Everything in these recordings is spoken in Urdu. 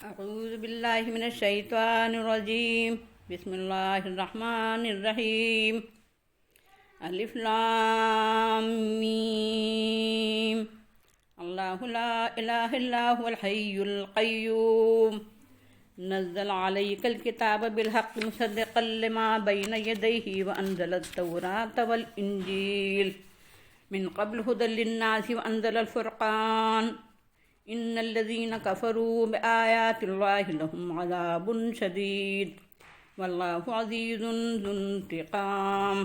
اعوذ باللہ من الشیطان الرجیم بسم اللہ الرحمن الرحیم الف لام میم اللہ لا الہ الا هو الحی القیوم نزل علیک الکتاب بالحق مصدقا لما بین یدیہ وانزل التوراة والانجیل من قبل هدى للناس وانزل الفرقان ان الذين كفروا بآيات الله لهم عذاب شديد والله عزيز ذو انتقام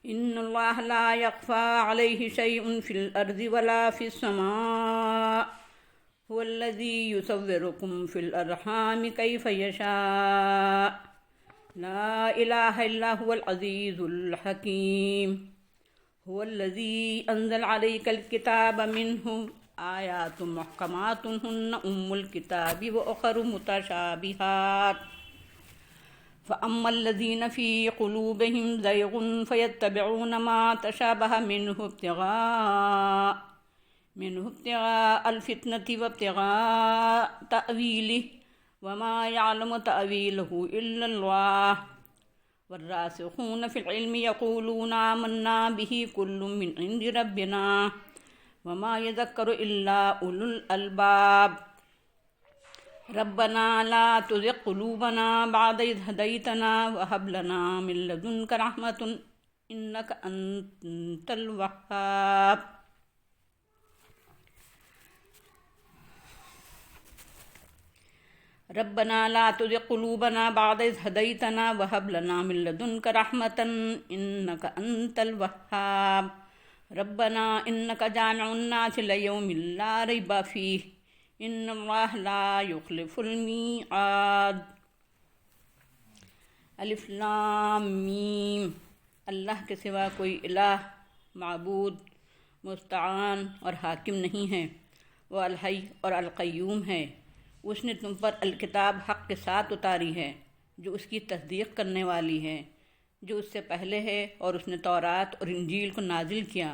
ان الله لا يخفى عليه شيء في الارض ولا في السماء هو الذي يصوركم في الارحام كيف يشاء لا اله الا هو العزيز الحكيم هو الذي انزل عليك الكتاب منه آیات محکمات ہن ام الکتاب واخر متشابہات فاما الذین فی قلوبہم زیغ فیتبعون ما تشابہ منہ ابتغاء الفتنة وابتغاء تأویلہ وما يعلم تأویلہ الا اللہ والراسخون فی العلم یقولون آمنا به کل من عند ربنا وما يذكر إلا أولو الألباب ربنا لا تزغ قلوبنا بعد إذ هديتنا وهب لنا من لدنك رحمة إنك أنت الوهاب ربنا لا تزغ قلوبنا بعد إذ هديتنا وهب لنا من لدنك رحمة إنك أنت الوهاب ربنا انك جامع الناس ليوم لا ريب فيه ان الله لا يخلف الميعاد الف لام میم اللہ کے سوا کوئی الہ معبود مستعان اور حاکم نہیں ہے، وہ الحی اور القیوم ہے۔ اس نے تم پر الکتاب حق کے ساتھ اتاری ہے جو اس کی تصدیق کرنے والی ہے، جو اس سے پہلے ہے، اور اس نے تورات اور انجیل کو نازل کیا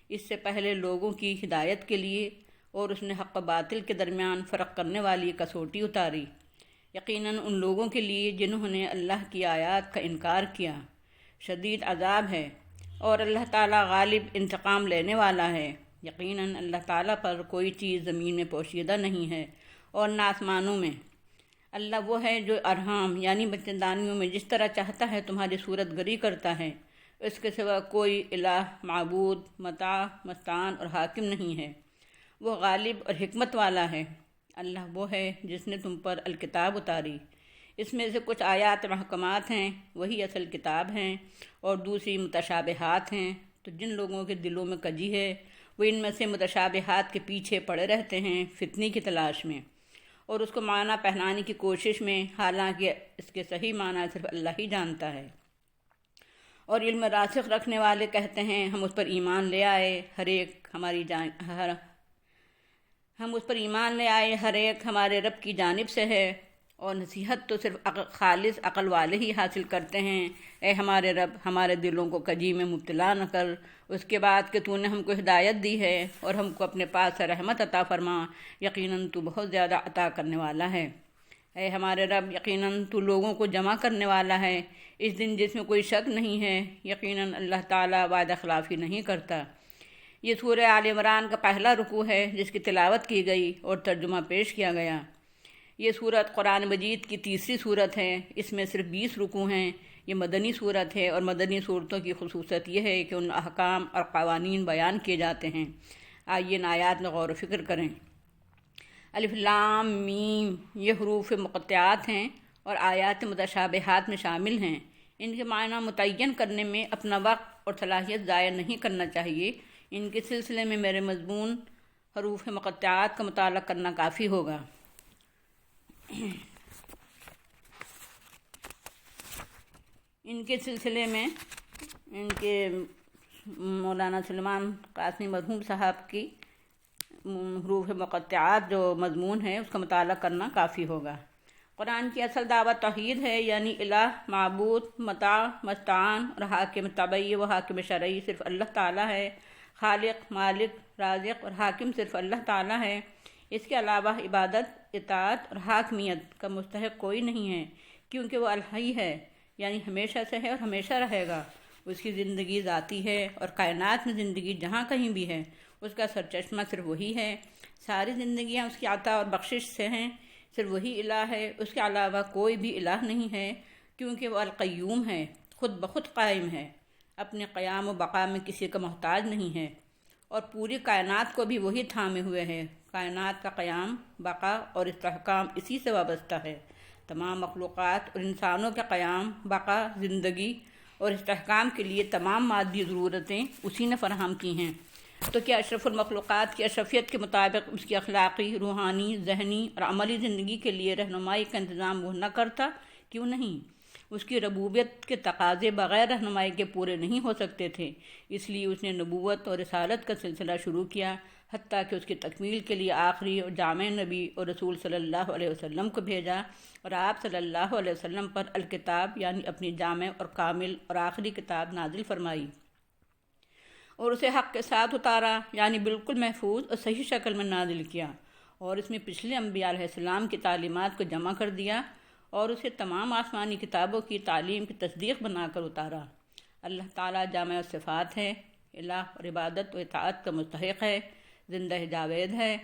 اس سے پہلے لوگوں کی ہدایت کے لیے، اور اس نے حق و باطل کے درمیان فرق کرنے والی کسوٹی اتاری۔ یقیناً ان لوگوں کے لیے جنہوں نے اللہ کی آیات کا انکار کیا شدید عذاب ہے، اور اللہ تعالیٰ غالب انتقام لینے والا ہے۔ یقیناً اللہ تعالیٰ پر کوئی چیز زمین میں پوشیدہ نہیں ہے اور نہ آسمانوں میں۔ اللہ وہ ہے جو ارحام یعنی بچہ دانیوں میں جس طرح چاہتا ہے تمہاری صورت گری کرتا ہے، اس کے سوا کوئی الہ معبود مطاع مستعان اور حاکم نہیں ہے، وہ غالب اور حکمت والا ہے۔ اللہ وہ ہے جس نے تم پر الکتاب اتاری، اس میں سے کچھ آیات محکمات ہیں، وہی اصل کتاب ہیں، اور دوسری متشابہات ہیں۔ تو جن لوگوں کے دلوں میں کجی ہے وہ ان میں سے متشابہات کے پیچھے پڑے رہتے ہیں فتنی کی تلاش میں، اور اس کو معنی پہنانے کی کوشش میں، حالانکہ اس کے صحیح معنی صرف اللہ ہی جانتا ہے۔ اور علم راسخ رکھنے والے کہتے ہیں ہم اس پر ایمان لے آئے، ہر ایک ہمارے رب کی جانب سے ہے، اور نصیحت تو صرف خالص عقل والے ہی حاصل کرتے ہیں۔ اے ہمارے رب، ہمارے دلوں کو کجی میں مبتلا نہ کر، اس کے بعد کہ تو نے ہم کو ہدایت دی ہے، اور ہم کو اپنے پاس سے رحمت عطا فرما، یقیناً تو بہت زیادہ عطا کرنے والا ہے۔ اے ہمارے رب، یقیناً تو لوگوں کو جمع کرنے والا ہے اس دن جس میں کوئی شک نہیں ہے، یقیناً اللہ تعالیٰ وعدہ خلافی نہیں کرتا۔ یہ سورہ آل عمران کا پہلا رکوع ہے جس کی تلاوت کی گئی اور ترجمہ پیش کیا گیا۔ یہ سورت قرآن مجید کی تیسری سورت ہے، اس میں صرف 20 رکوع ہیں۔ یہ مدنی سورت ہے، اور مدنی صورتوں کی خصوصیت یہ ہے کہ ان احکام اور قوانین بیان کیے جاتے ہیں۔ آئیے ان آیات میں غور و فکر کریں۔ الف لام میم یہ حروف مقطعات ہیں اور آیات متشابہات میں شامل ہیں۔ ان کے معنی متعین کرنے میں اپنا وقت اور صلاحیت ضائع نہیں کرنا چاہیے۔ ان کے سلسلے میں میرے مضمون حروف مقطعات کا مطالعہ کرنا کافی ہوگا۔ ان کے سلسلے میں مولانا سلیمان قاسمی مرحوم صاحب کی حروف مقطعات جو مضمون ہے اس کا مطالعہ کرنا کافی ہوگا۔ قرآن کی اصل دعوت توحید ہے، یعنی الہ معبود مطاع مستعان اور حاکم طبعی و حاکم شرعی صرف اللہ تعالیٰ ہے۔ خالق، مالک، رازق اور حاکم صرف اللہ تعالیٰ ہے۔ اس کے علاوہ عبادت، اطاعت اور حاکمیت کا مستحق کوئی نہیں ہے، کیونکہ وہ الحی ہے، یعنی ہمیشہ سے ہے اور ہمیشہ رہے گا۔ اس کی زندگی ذاتی ہے اور کائنات میں زندگی جہاں کہیں بھی ہے اس کا سرچشمہ صرف وہی ہے۔ ساری زندگیاں اس کی عطا اور بخشش سے ہیں، صرف وہی الہ ہے، اس کے علاوہ کوئی بھی الہ نہیں ہے، کیونکہ وہ القیوم ہے، خود بخود قائم ہے، اپنے قیام و بقا میں کسی کا محتاج نہیں ہے، اور پوری کائنات کو بھی وہی تھامے ہوئے ہے۔ کائنات کا قیام، بقا اور استحکام اسی سے وابستہ ہے۔ تمام مخلوقات اور انسانوں کے قیام، بقا، زندگی اور استحکام کے لیے تمام مادی ضرورتیں اسی نے فراہم کی ہیں۔ تو کیا اشرف المخلوقات کی اشرفیت کے مطابق اس کی اخلاقی، روحانی، ذہنی اور عملی زندگی کے لیے رہنمائی کا انتظام وہ نہ کرتا؟ کیوں نہیں؟ اس کی ربوبیت کے تقاضے بغیر رہنمائی کے پورے نہیں ہو سکتے تھے، اس لیے اس نے نبوت اور رسالت کا سلسلہ شروع کیا، حتیٰ کہ اس کی تکمیل کے لیے آخری اور جامع نبی اور رسول صلی اللہ علیہ وسلم کو بھیجا، اور آپ صلی اللہ علیہ وسلم پر الکتاب یعنی اپنی جامع اور کامل اور آخری کتاب نازل فرمائی، اور اسے حق کے ساتھ اتارا، یعنی بالکل محفوظ اور صحیح شکل میں نازل کیا، اور اس میں پچھلے انبیاء علیہ السلام کی تعلیمات کو جمع کر دیا اور اسے تمام آسمانی کتابوں کی تعلیم کی تصدیق بنا کر اتارا۔ اللہ تعالیٰ جامع صفات ہے، الہ اور عبادت و اطاعت کا مستحق ہے، زندہ جاوید ہے،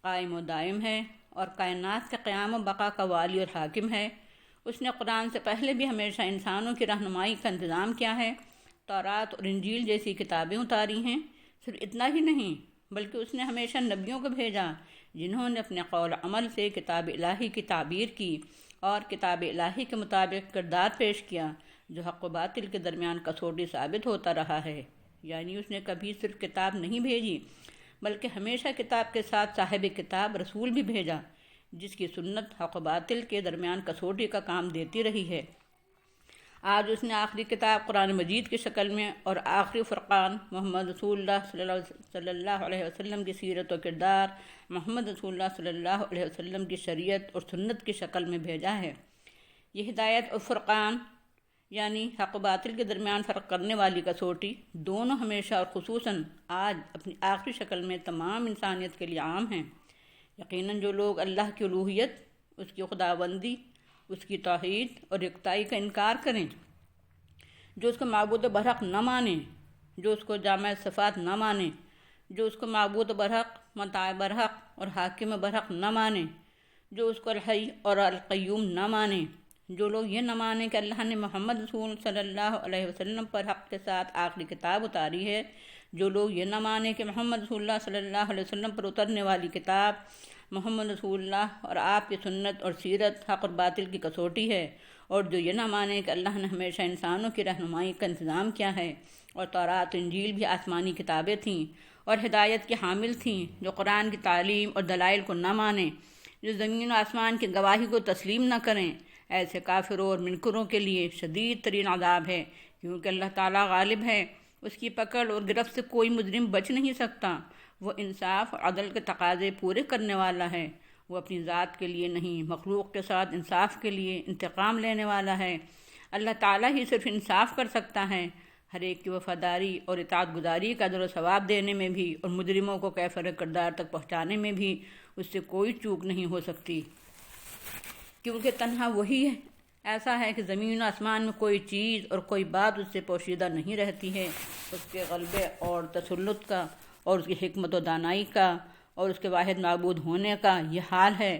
قائم و دائم ہے، اور کائنات کے قیام و بقا کا والی اور حاکم ہے۔ اس نے قرآن سے پہلے بھی ہمیشہ انسانوں کی رہنمائی کا انتظام کیا ہے، تورات اور انجیل جیسی کتابیں اتاری ہیں۔ صرف اتنا ہی نہیں بلکہ اس نے ہمیشہ نبیوں کو بھیجا، جنہوں نے اپنے قول عمل سے کتاب الہی کی تعبیر کی اور کتاب الہی کے مطابق کردار پیش کیا، جو حق و باطل کے درمیان کسوٹی ثابت ہوتا رہا ہے۔ یعنی اس نے کبھی صرف کتاب نہیں بھیجی بلکہ ہمیشہ کتاب کے ساتھ صاحب کتاب رسول بھی بھیجا، جس کی سنت حق و باطل کے درمیان کسوٹی کا کام دیتی رہی ہے۔ آج اس نے آخری کتاب قرآن مجید کی شکل میں اور آخری فرقان محمد رسول اللہ صلی اللہ علیہ وسلم کی سیرت و کردار، محمد رسول اللہ صلی اللہ علیہ وسلم کی شریعت اور سنت کی شکل میں بھیجا ہے۔ یہ ہدایت اور فرقان یعنی حق و باطل کے درمیان فرق کرنے والی کسوٹی دونوں ہمیشہ اور خصوصاً آج اپنی آخری شکل میں تمام انسانیت کے لیے عام ہیں۔ یقیناً جو لوگ اللہ کی الوہیت، اس کی خداوندی، اس کی توحید اور یکتائی کا انکار کریں، جو اس کو معبود برحق نہ مانیں، جو اس کو جامع صفات نہ مانیں، جو اس کو معبود برحق، مطاع برحق اور حاکم برحق نہ مانیں، جو اس کو الحی اور القیوم نہ مانیں، جو لوگ یہ نہ مانیں کہ اللہ نے محمد رسول صلی اللہ علیہ وسلم پر حق کے ساتھ آخری کتاب اتاری ہے، جو لوگ یہ نہ مانیں کہ محمد رسول اللہ صلی اللہ علیہ وسلم پر اترنے والی کتاب محمد رسول اللہ اور آپ کی سنت اور سیرت حق اور باطل کی کسوٹی ہے، اور جو یہ نہ مانے کہ اللہ نے ہمیشہ انسانوں کی رہنمائی کا انتظام کیا ہے، اور تورات و انجیل بھی آسمانی کتابیں تھیں اور ہدایت کی حامل تھیں، جو قرآن کی تعلیم اور دلائل کو نہ مانیں، جو زمین و آسمان کی گواہی کو تسلیم نہ کریں، ایسے کافروں اور منکروں کے لیے شدید ترین عذاب ہے، کیونکہ اللہ تعالیٰ غالب ہے، اس کی پکڑ اور گرفت سے کوئی مجرم بچ نہیں سکتا۔ وہ انصاف اور عدل کے تقاضے پورے کرنے والا ہے، وہ اپنی ذات کے لیے نہیں، مخلوق کے ساتھ انصاف کے لیے انتقام لینے والا ہے۔ اللہ تعالیٰ ہی صرف انصاف کر سکتا ہے، ہر ایک کی وفاداری اور اطاعت گزاری کا اجر و ثواب دینے میں بھی اور مجرموں کو کیفر کردار تک پہنچانے میں بھی اس سے کوئی چوک نہیں ہو سکتی، کیونکہ تنہا وہی ایسا ہے کہ زمین و آسمان میں کوئی چیز اور کوئی بات اس سے پوشیدہ نہیں رہتی ہے۔ اس کے غلبے اور تسلط کا اور اس کی حکمت و دانائی کا اور اس کے واحد معبود ہونے کا یہ حال ہے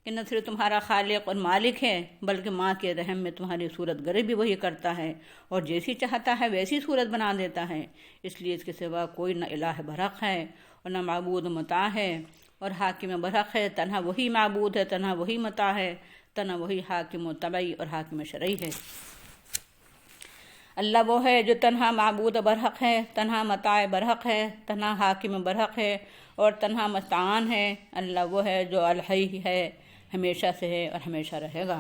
کہ نہ صرف تمہارا خالق اور مالک ہے بلکہ ماں کے رحم میں تمہاری صورت گری بھی وہی کرتا ہے، اور جیسی چاہتا ہے ویسی صورت بنا دیتا ہے۔ اس لیے اس کے سوا کوئی نہ الہ برحق ہے اور نہ معبود مطاع ہے اور حاکم برحق ہے، تنہا وہی معبود ہے، تنہا وہی مطاع ہے، تنہا وہی حاکم و طبعی اور حاکم شرعی ہے۔ اللہ وہ ہے جو تنہا معبود برحق ہے، تنہا مطاع برحق ہے، تنہا حاکم برحق ہے اور تنہا مستعان ہے۔ اللہ وہ ہے جو الحی ہے، ہمیشہ سے ہے اور ہمیشہ رہے گا۔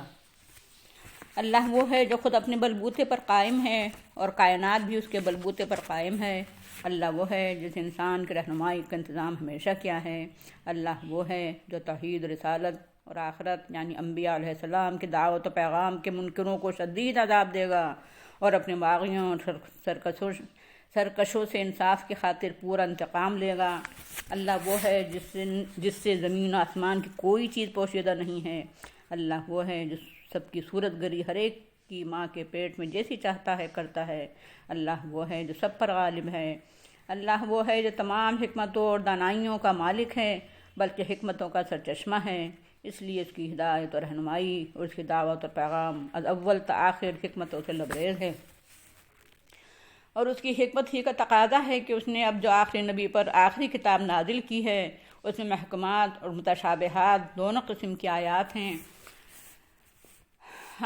اللہ وہ ہے جو خود اپنے بلبوتے پر قائم ہے اور کائنات بھی اس کے بلبوتے پر قائم ہے۔ اللہ وہ ہے جس انسان کی رہنمائی کا انتظام ہمیشہ کیا ہے۔ اللہ وہ ہے جو توحید، رسالت اور آخرت یعنی انبیاء علیہ السلام کی دعوت و پیغام کے منکروں کو شدید عذاب دے گا اور اپنے باغیوں اور سرکشوں سے انصاف کی خاطر پورا انتقام لے گا۔ اللہ وہ ہے جس سے زمین و آسمان کی کوئی چیز پوشیدہ نہیں ہے۔ اللہ وہ ہے جو سب کی صورت گری ہر ایک کی ماں کے پیٹ میں جیسی چاہتا ہے کرتا ہے۔ اللہ وہ ہے جو سب پر غالب ہے۔ اللہ وہ ہے جو تمام حکمتوں اور دانائیوں کا مالک ہے، بلکہ حکمتوں کا سرچشمہ ہے۔ اس لیے اس کی ہدایت اور رہنمائی اور اس کی دعوت اور پیغام از اول تا آخر حکمتوں سے لبریز ہے، اور اس کی حکمت ہی کا تقاضا ہے کہ اس نے اب جو آخری نبی پر آخری کتاب نازل کی ہے اس میں محکمات اور متشابہات دونوں قسم کی آیات ہیں۔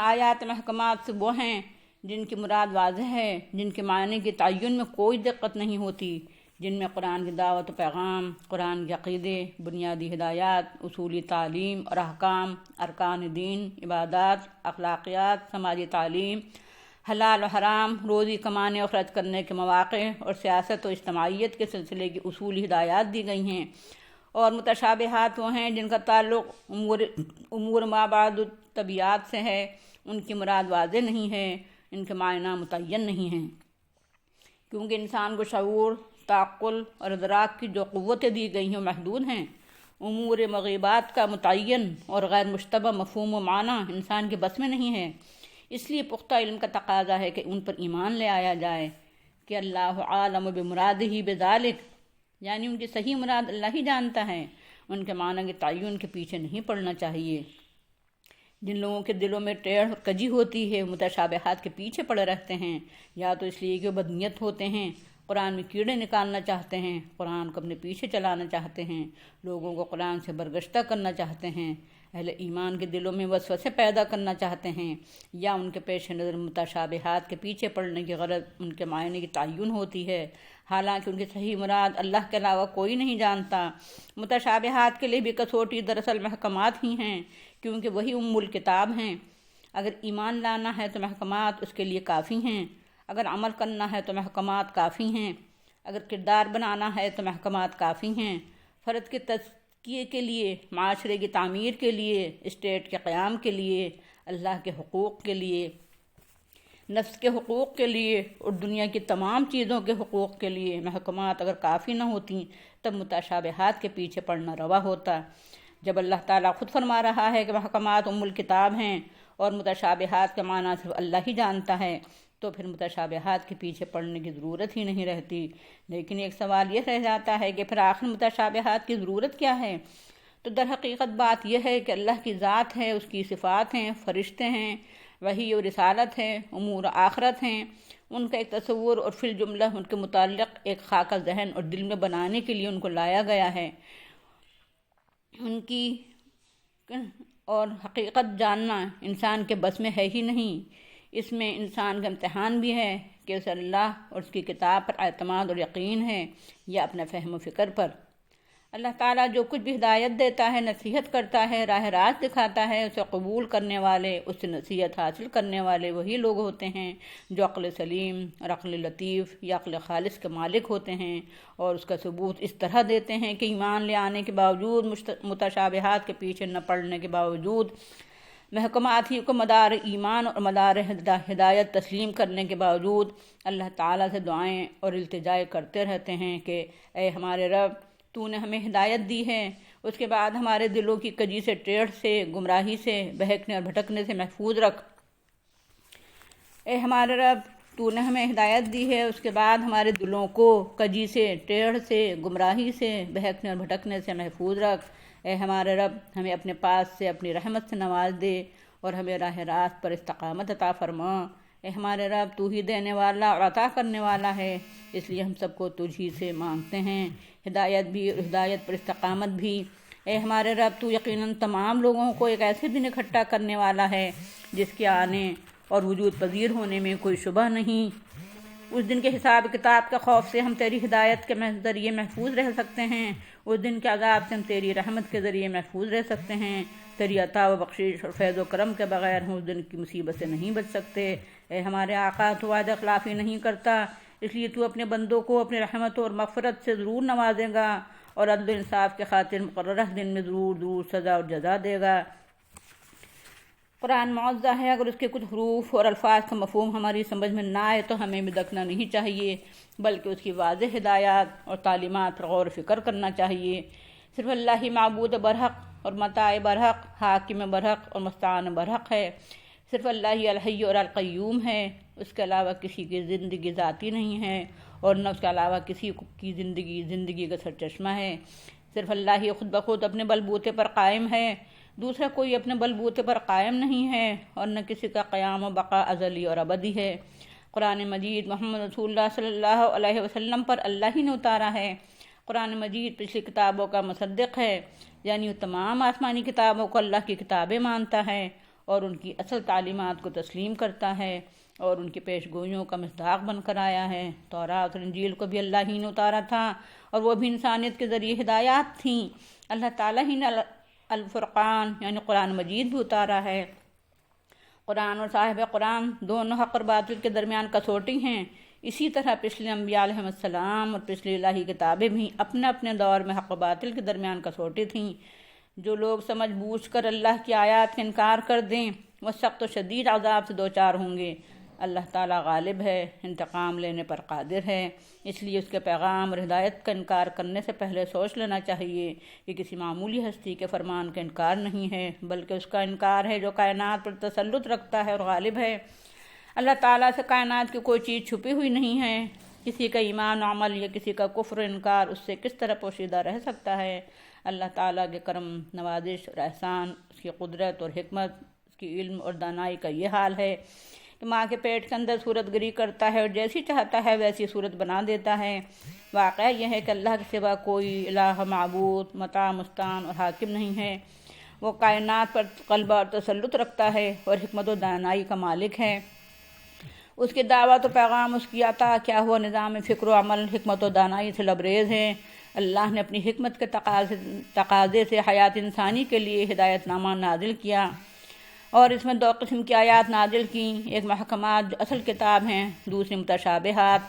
آیات محکمات سے وہ ہیں جن کی مراد واضح ہے، جن کے معنی کی تعین میں کوئی دقت نہیں ہوتی، جن میں قرآن کی دعوت و پیغام، قرآن کے عقیدے، بنیادی ہدایات، اصولی تعلیم اور احکام، ارکان دین، عبادات، اخلاقیات، سماجی تعلیم، حلال و حرام، روزی کمانے اور خرچ کرنے کے مواقع اور سیاست و اجتماعیت کے سلسلے کی اصولی ہدایات دی گئی ہیں۔ اور متشابہات وہ ہیں جن کا تعلق امور ما بعد الطبیعات سے ہے، ان کی مراد واضح نہیں ہے، ان کے معنی متعین نہیں ہیں، کیونکہ انسان کو شعور، تعقل اور ادراک کی جو قوتیں دی گئی ہیں محدود ہیں۔ امور مغیبات کا متعین اور غیر مشتبہ مفہوم و معنی انسان کے بس میں نہیں ہے، اس لیے پختہ علم کا تقاضا ہے کہ ان پر ایمان لے آیا جائے کہ اللہ عالم بمرادہ بذالک، یعنی ان کی صحیح مراد اللہ ہی جانتا ہے، ان کے معنی کے تعین کے پیچھے نہیں پڑنا چاہیے۔ جن لوگوں کے دلوں میں ٹیڑھ اور کجی ہوتی ہے متشابہات کے پیچھے پڑے رہتے ہیں، یا تو اس لیے کہ وہ بدنیت ہوتے ہیں، قرآن میں کیڑے نکالنا چاہتے ہیں، قرآن کو اپنے پیچھے چلانا چاہتے ہیں، لوگوں کو قرآن سے برگشتہ کرنا چاہتے ہیں، اہل ایمان کے دلوں میں وسوسے پیدا کرنا چاہتے ہیں، یا ان کے پیش نظر متشابہات کے پیچھے پڑنے کی غرض ان کے معنی کی تعین ہوتی ہے، حالانکہ ان کی صحیح مراد اللہ کے علاوہ کوئی نہیں جانتا۔ متشابہات کے لیے بھی کسوٹی دراصل محکمات ہی ہیں، کیونکہ وہی الکتاب ہیں۔ اگر ایمان لانا ہے تو محکمات اس کے لیے کافی ہیں، اگر عمل کرنا ہے تو محکمات کافی ہیں، اگر کردار بنانا ہے تو محکمات کافی ہیں، فرد کے تزکیے کے لیے، معاشرے کی تعمیر کے لیے، اسٹیٹ کے قیام کے لیے، اللہ کے حقوق کے لیے، نفس کے حقوق کے لیے اور دنیا کی تمام چیزوں کے حقوق کے لیے محکمات اگر کافی نہ ہوتیں تب متشابہات کے پیچھے پڑنا روا ہوتا۔ جب اللہ تعالیٰ خود فرما رہا ہے کہ محکمات الکتاب ہیں اور متشابہات کے معنی صرف اللہ ہی جانتا ہے، تو پھر متشابہات کے پیچھے پڑنے کی ضرورت ہی نہیں رہتی۔ لیکن ایک سوال یہ رہ جاتا ہے کہ پھر آخر متشابہات کی ضرورت کیا ہے؟ تو در حقیقت بات یہ ہے کہ اللہ کی ذات ہے، اس کی صفات ہیں، فرشتے ہیں، وحی اور رسالت ہے، امور آخرت ہیں، ان کا ایک تصور اور فی الجملہ ان کے متعلق ایک خاکہ ذہن اور دل میں بنانے کے لیے ان کو لایا گیا ہے۔ ان کی اور حقیقت جاننا انسان کے بس میں ہے ہی نہیں، اس میں انسان کا امتحان بھی ہے کہ اسے اللہ اور اس کی کتاب پر اعتماد اور یقین ہے یا اپنے فہم و فکر پر۔ اللہ تعالیٰ جو کچھ بھی ہدایت دیتا ہے، نصیحت کرتا ہے، راہ راست دکھاتا ہے، اسے قبول کرنے والے، اس سے نصیحت حاصل کرنے والے وہی لوگ ہوتے ہیں جو عقل سلیم اور عقل لطیف یا عقل خالص کے مالک ہوتے ہیں، اور اس کا ثبوت اس طرح دیتے ہیں کہ ایمان لے آنے کے باوجود، متشابہات کے پیچھے نہ پڑنے کے باوجود، محکمات ہی کو مدار ایمان اور مدار ہدایت تسلیم کرنے کے باوجود اللہ تعالیٰ سے دعائیں اور التجائیں کرتے رہتے ہیں کہ اے ہمارے رب، تو نے ہمیں ہدایت دی ہے، اس کے بعد ہمارے دلوں کی کجی سے، ٹیڑھ سے، گمراہی سے، بہکنے اور بھٹکنے سے محفوظ رکھ۔ اے ہمارے رب، تو نے ہمیں ہدایت دی ہے، اس کے بعد ہمارے دلوں کو کجی سے، ٹیڑھ سے، گمراہی سے، بہکنے اور بھٹکنے سے محفوظ رکھ۔ اے ہمارے رب، ہمیں اپنے پاس سے اپنی رحمت سے نواز دے اور ہمیں راہ راست پر استقامت عطا فرما۔ اے ہمارے رب، تو ہی دینے والا اور عطا کرنے والا ہے، اس لیے ہم سب کو تجھ ہی سے مانگتے ہیں، ہدایت بھی اور ہدایت پر استقامت بھی۔ اے ہمارے رب، تو یقیناً تمام لوگوں کو ایک ایسے دن اکٹھا کرنے والا ہے جس کے آنے اور وجود پذیر ہونے میں کوئی شبہ نہیں۔ اس دن کے حساب کتاب کے خوف سے ہم تیری ہدایت کے ذریعے محفوظ رہ سکتے ہیں، اس دن کے عذاب سے ہم تیری رحمت کے ذریعے محفوظ رہ سکتے ہیں، تیری عطا و بخشش اور فیض و کرم کے بغیر ہم اس دن کی مصیبت سے نہیں بچ سکتے۔ اے ہمارے آقا، تو وعدہ خلافی نہیں کرتا، اس لیے تو اپنے بندوں کو اپنی رحمت اور مغفرت سے ضرور نوازے گا اور عدل و انصاف کے خاطر مقررہ دن میں ضرور سزا اور جزا دے گا۔ قرآن معزز ہے، اگر اس کے کچھ حروف اور الفاظ کا مفہوم ہماری سمجھ میں نہ آئے تو ہمیں بدکنا نہیں چاہیے، بلکہ اس کی واضح ہدایات اور تعلیمات پر غور و فکر کرنا چاہیے۔ صرف اللہ ہی معبود برحق اور متاع برحق، حاکم برحق اور مستعان برحق ہے۔ صرف اللہ ہی الحی اور القیوم ہے، اس کے علاوہ کسی کی زندگی ذاتی نہیں ہے اور نہ اس کے علاوہ کسی کی زندگی کا سرچشمہ ہے۔ صرف اللہ ہی خود بخود اپنے بلبوتے پر قائم ہے، دوسرا کوئی اپنے بلبوتے پر قائم نہیں ہے اور نہ کسی کا قیام و بقا ازلی اور ابدی ہے۔ قرآن مجید محمد رسول اللہ صلی اللہ علیہ وسلم پر اللہ ہی نے اتارا ہے۔ قرآن مجید پچھلی کتابوں کا مصدق ہے، یعنی وہ تمام آسمانی کتابوں کو اللہ کی کتابیں مانتا ہے اور ان کی اصل تعلیمات کو تسلیم کرتا ہے اور ان کی پیش گوئیوں کا مصداق بن کر آیا ہے۔ تورات اور انجیل کو بھی اللہ ہی نے اتارا تھا اور وہ بھی انسانیت کے ذریعے ہدایات تھیں۔ اللہ تعالیٰ ہی نے الفرقان یعنی قرآن مجید بھی اتارا ہے۔ قرآن اور صاحب قرآن دونوں حق اور باطل کے درمیان کسوٹی ہیں۔ اسی طرح پچھلے انبیاء علیہ السلام اور پچھلی الہی کتابیں بھی اپنے اپنے دور میں حق و باطل کے درمیان کسوٹی تھیں۔ جو لوگ سمجھ بوجھ کر اللہ کی آیات کا انکار کر دیں وہ سخت و شدید عذاب سے دوچار ہوں گے۔ اللہ تعالیٰ غالب ہے، انتقام لینے پر قادر ہے، اس لیے اس کے پیغام اور ہدایت کا انکار کرنے سے پہلے سوچ لینا چاہیے کہ کسی معمولی ہستی کے فرمان کا انکار نہیں ہے، بلکہ اس کا انکار ہے جو کائنات پر تسلط رکھتا ہے اور غالب ہے۔ اللہ تعالیٰ سے کائنات کی کوئی چیز چھپی ہوئی نہیں ہے۔ کسی کا ایمان و عمل یا کسی کا کفر و انکار اس سے کس طرح پوشیدہ رہ سکتا ہے؟ اللہ تعالیٰ کے کرم، نوازش اور احسان، اس کی قدرت اور حکمت، اس کی علم اور دانائی کا یہ حال ہے کہ ماں کے پیٹ کے اندر صورت گری کرتا ہے اور جیسی چاہتا ہے ویسی صورت بنا دیتا ہے۔ واقعہ یہ ہے کہ اللہ کے سوا کوئی الہ، معبود، مطاع، مستعان اور حاکم نہیں ہے۔ وہ کائنات پر غلبہ اور تسلط رکھتا ہے اور حکمت و دانائی کا مالک ہے۔ اس کی دعوت و پیغام، اس کی عطا کیا ہوا نظام فکر و عمل حکمت و دانائی سے لبریز ہے۔ اللہ نے اپنی حکمت کے تقاضے سے حیات انسانی کے لیے ہدایت نامہ نازل کیا اور اس میں دو قسم کی آیات نازل کیں، ایک محکمات جو اصل کتاب ہیں، دوسری متشابہات۔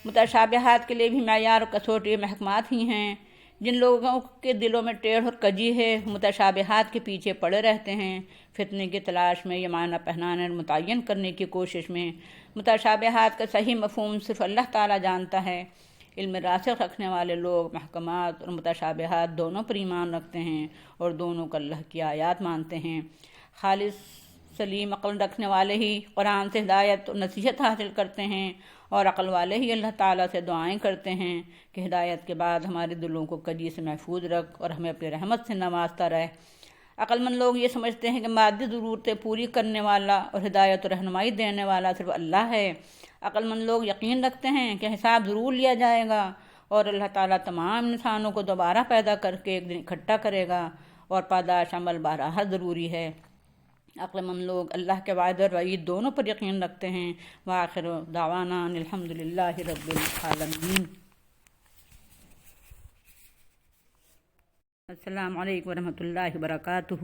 متشابہات کے لیے بھی معیار و کسوٹی محکمات ہی ہیں۔ جن لوگوں کے دلوں میں ٹیڑھ اور کجی ہے متشابہات کے پیچھے پڑے رہتے ہیں، فتنے کی تلاش میں، یہ معنی پہنانے اور متعین کرنے کی کوشش میں۔ متشابہات کا صحیح مفہوم صرف اللہ تعالیٰ جانتا ہے۔ علم راسخ رکھنے والے لوگ محکمات اور متشابہات دونوں پر ایمان رکھتے ہیں اور دونوں کو اللہ کی آیات مانتے ہیں۔ خالص سلیم عقل رکھنے والے ہی قرآن سے ہدایت اور نصیحت حاصل کرتے ہیں اور عقل والے ہی اللہ تعالیٰ سے دعائیں کرتے ہیں کہ ہدایت کے بعد ہمارے دلوں کو کجی سے محفوظ رکھ اور ہمیں اپنی رحمت سے نوازتا رہے۔ عقل مند لوگ یہ سمجھتے ہیں کہ مادی ضرورتیں پوری کرنے والا اور ہدایت و رہنمائی دینے والا صرف اللہ ہے۔ عقل مند لوگ یقین رکھتے ہیں کہ حساب ضرور لیا جائے گا اور اللہ تعالیٰ تمام انسانوں کو دوبارہ پیدا کر کے ایک دن اکٹھا کرے گا اور پاداش عمل بہرحال ضروری ہے۔ عقل مند لوگ اللہ کے وعدے اور وعید دونوں پر یقین رکھتے ہیں۔ وآخر دعوانا الحمدللہ رب العالمین۔ السلام علیکم ورحمۃ اللہ وبرکاتہ۔